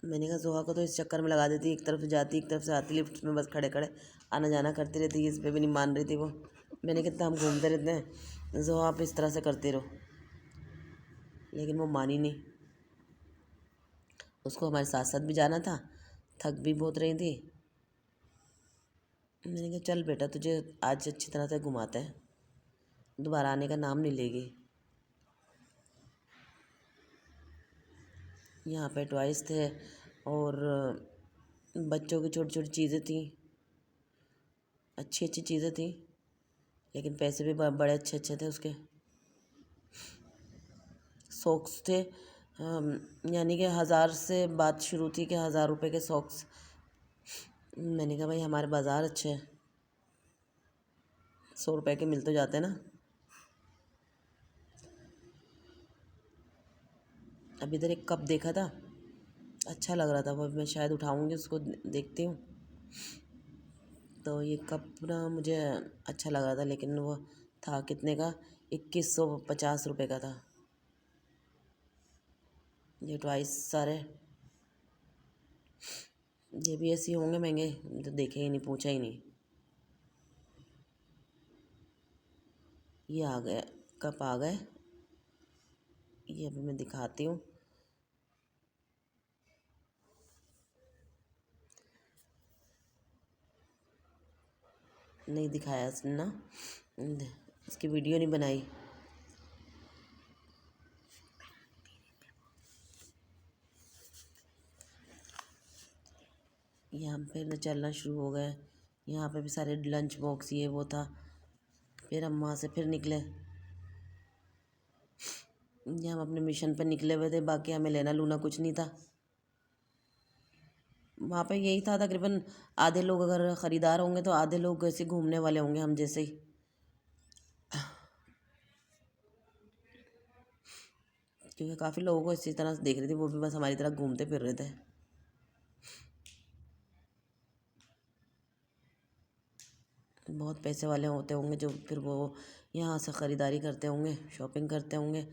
मैंने कहा जोहा को तो इस चक्कर में लगा देती, एक तरफ से जाती एक तरफ से आती, लिफ्ट में बस खड़े खड़े आना जाना करती रहती है, इस पे भी नहीं मान रही थी वो। मैंने कितना हम घूमते रहते हैं, जोहा आप इस तरह से करते रहो, लेकिन वो मानी नहीं। उसको हमारे साथ साथ भी जाना था, थक भी बहुत रही थी। मैंने कहा चल बेटा तुझे आज अच्छी तरह से घुमाते हैं, दोबारा आने का नाम नहीं लेगी। यहाँ पे टॉयज़ थे और बच्चों की छोटी छोटी चीज़ें थी, अच्छी अच्छी चीज़ें थी, लेकिन पैसे भी बड़े अच्छे अच्छे थे उसके। सॉक्स थे, यानी कि 1000 से बात शुरू थी कि 1000 रुपये के सॉक्स। मैंने कहा भाई हमारे बाज़ार अच्छे हैं, 100 रुपये के मिल तो जाते हैं ना। अभी इधर एक कप देखा था, अच्छा लग रहा था वो, मैं शायद उठाऊंगी उसको, देखती हूँ। तो ये कप ना मुझे अच्छा लग रहा था, लेकिन वो था कितने का, 2150 रुपये का था। ये ट्वाइस सारे, ये भी ऐसे होंगे महंगे, तो देखे ही नहीं, पूछा ही नहीं। ये आ गए, कप आ गए, ये अभी मैं दिखाती हूँ। नहीं दिखाया इसने ना, इसकी वीडियो नहीं बनाई। यहाँ पे न चलना शुरू हो गए, यहाँ पे भी सारे लंच बॉक्स ये वो था। फिर हम वहाँ से फिर निकले, ये हम अपने मिशन पर निकले हुए थे, बाकी हमें लेना लूना कुछ नहीं था। वहाँ पे यही था तकरीबन, आधे लोग अगर ख़रीदार होंगे तो आधे लोग ऐसे घूमने वाले होंगे हम जैसे ही। क्योंकि काफ़ी लोगों को इसी तरह से देख रही थी, वो भी बस हमारी तरह घूमते फिर रहे थे। बहुत पैसे वाले होते होंगे जो फिर वो यहाँ से ख़रीदारी करते होंगे, शॉपिंग करते होंगे।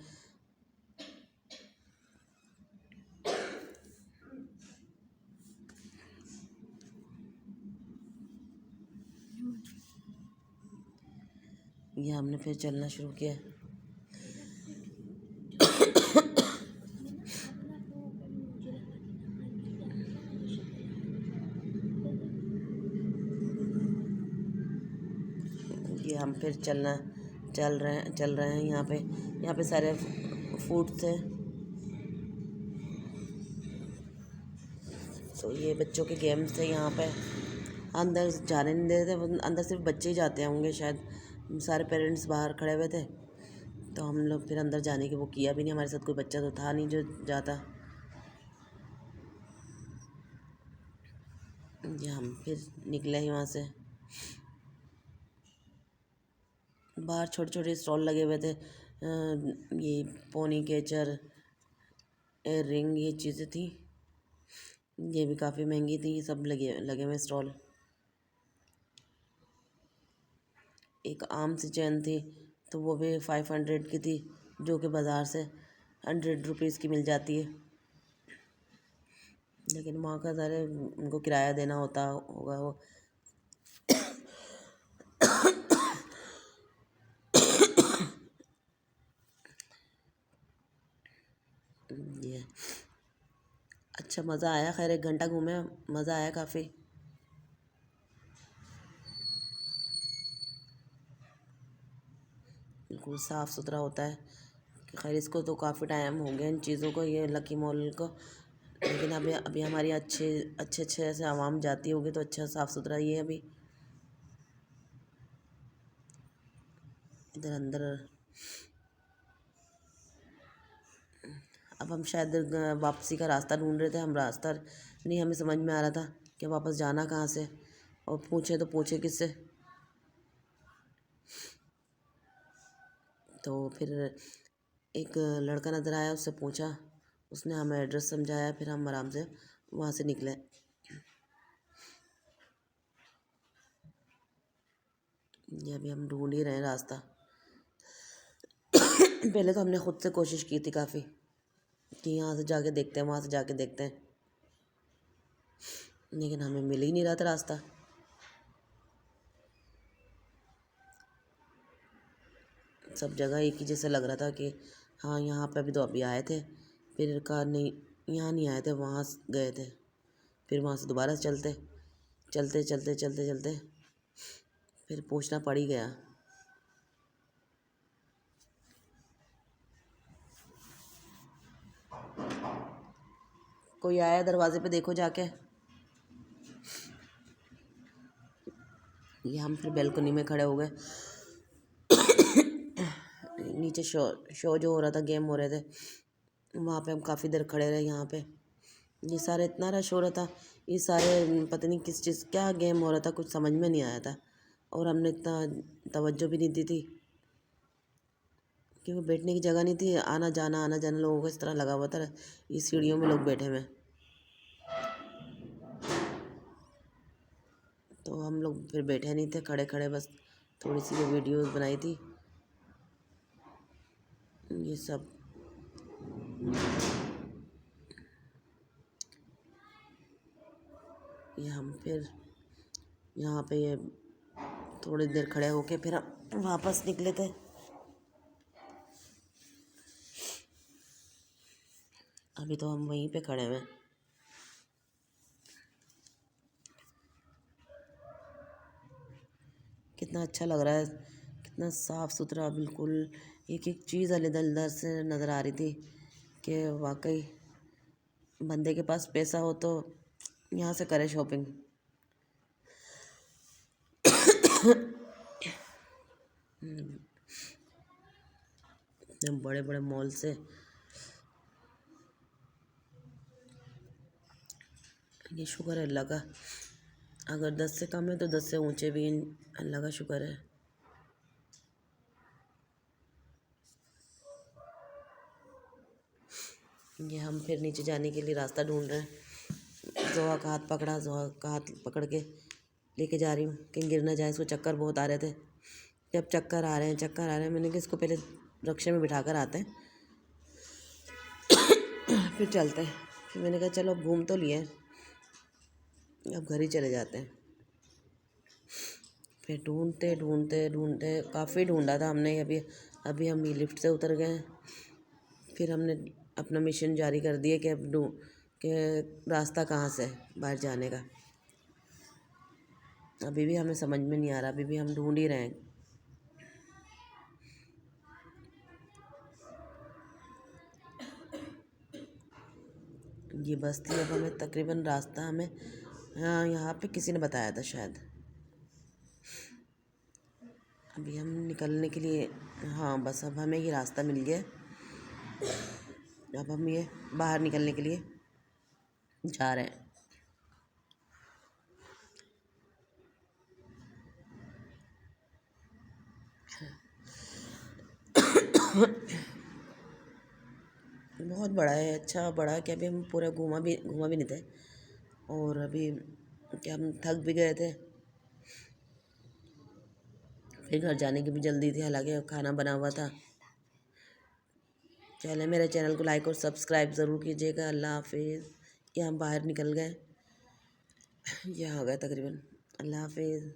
ये हमने फिर चलना शुरू किया। ये हम फिर चल रहे हैं। यहाँ पे सारे फूड थे। तो ये बच्चों के गेम्स थे यहाँ पे, अंदर जाने नहीं दे रहे थे, अंदर सिर्फ बच्चे ही जाते होंगे शायद, सारे पेरेंट्स बाहर खड़े हुए थे। तो हम लोग फिर अंदर जाने की वो किया भी नहीं, हमारे साथ कोई बच्चा तो था नहीं जो जाता। ये हम फिर निकले ही वहाँ से। बाहर छोटे छोटे स्टॉल लगे हुए थे, ये पोनी केचर, एयर रिंग, ये चीज़ें थी। ये भी काफ़ी महंगी थी, ये सब लगे लगे हुए स्टॉल। एक आम सी चैन थी, तो वो भी 500 की थी, जो कि बाज़ार से 100 रुपीज़ की मिल जाती है। लेकिन वहाँ का सारे उनको किराया देना होता होगा वो। ये अच्छा मज़ा आया, खैर 1 घंटा घूमे, मज़ा आया काफ़ी। बिल्कुल साफ़ सुथरा होता है। खैर इसको तो काफ़ी टाइम हो गया इन चीज़ों को, ये लकी मॉल को, लेकिन अभी अभी हमारी अच्छे अच्छे अच्छे ऐसे आवाम जाती होगी तो अच्छा साफ़ सुथरा ये है अभी। इधर अंदर अब हम शायद वापसी का रास्ता ढूंढ रहे थे, हम रास्ता नहीं हमें समझ में आ रहा था कि वापस जाना कहाँ से, और पूछे तो पूछे किससे। तो फिर एक लड़का नज़र आया, उससे पूछा, उसने हमें एड्रेस समझाया, फिर हम आराम से वहाँ से निकले। ये अभी हम ढूंढ ही रहे हैं रास्ता। पहले तो हमने खुद से कोशिश की थी काफ़ी कि यहाँ से जाके देखते हैं, वहाँ से जाके देखते हैं, लेकिन हमें मिल ही नहीं रहा था रास्ता। सब जगह एक ही जैसा लग रहा था कि हाँ यहाँ पे अभी तो अभी आए थे, फिर कहा नहीं यहाँ नहीं आए थे, वहाँ गए थे, फिर वहाँ से दोबारा चलते चलते चलते चलते चलते फिर पूछना पड़ ही गया। कोई आया दरवाजे पे, देखो जाके। ये हम फिर बैल्कनी में खड़े हो गए। नीचे शो जो हो रहा था, गेम हो रहे थे, वहाँ पे हम काफ़ी देर खड़े रहे। यहाँ पे ये सारे इतना रश हो रहा था, ये सारे पता नहीं किस चीज़ क्या गेम हो रहा था, कुछ समझ में नहीं आया था। और हमने इतना तवज्जो भी नहीं दी थी क्योंकि बैठने की जगह नहीं थी। आना जाना लोगों को इस तरह लगा हुआ था, ये सीढ़ियों में लोग बैठे हुए। तो हम लोग फिर बैठे नहीं थे, खड़े खड़े बस थोड़ी सी वीडियोस बनाई थी। ये सब ये हम फिर यहाँ पे ये थोड़ी देर खड़े होके फिर हम वापस निकले थे। अभी तो हम वहीं पे खड़े हैं। कितना अच्छा लग रहा है, कितना साफ़ सुथरा, बिल्कुल एक एक चीज़ अलग से नज़र आ रही थी कि वाकई बंदे के पास पैसा हो तो यहाँ से करे शॉपिंग। इतने बड़े बड़े मॉल से ये शुक्र है अल्लाह का, अगर 10 से कम है तो 10 से ऊंचे भी अल्लाह का शुक्र है। ये हम फिर नीचे जाने के लिए रास्ता ढूंढ रहे हैं। जोहा का हाथ पकड़ा, जोहा का हाथ पकड़ के लेके जा रही हूँ कहीं गिर ना जाए। इसको चक्कर बहुत आ रहे थे। जब चक्कर आ रहे हैं, मैंने कहा इसको पहले रिक्शे में बिठा कर आते हैं फिर चलते हैं। फिर मैंने कहा चलो अब घूम तो लिए, अब घर ही चले जाते हैं। फिर ढूंढते ढूंढते ढूंढते काफ़ी ढूंढा था हमने। अभी अभी हम लिफ्ट से उतर गए। फिर हमने अपना मिशन जारी कर दिया कि अब कि रास्ता कहाँ से है बाहर जाने का। अभी भी हमें समझ में नहीं आ रहा, अभी भी हम ढूंढ ही रहे हैं। ये बस्ती, अब हमें तकरीबन रास्ता हमें हाँ यहाँ पे किसी ने बताया था शायद। अभी हम निकलने के लिए, हाँ बस अब हमें ये रास्ता मिल गया। अब हम ये बाहर निकलने के लिए जा रहे हैं। बहुत बड़ा है, अच्छा बड़ा है कि अभी हम पूरा घूमा भी नहीं थे। और अभी क्या हम थक भी गए थे, फिर घर जाने की भी जल्दी थी, हालांकि खाना बना हुआ था। चले, मेरे चैनल को लाइक और सब्सक्राइब ज़रूर कीजिएगा। अल्लाह हाफिज़। ये हम बाहर निकल गए, ये आ गए तकरीबन। अल्लाह हाफिज़।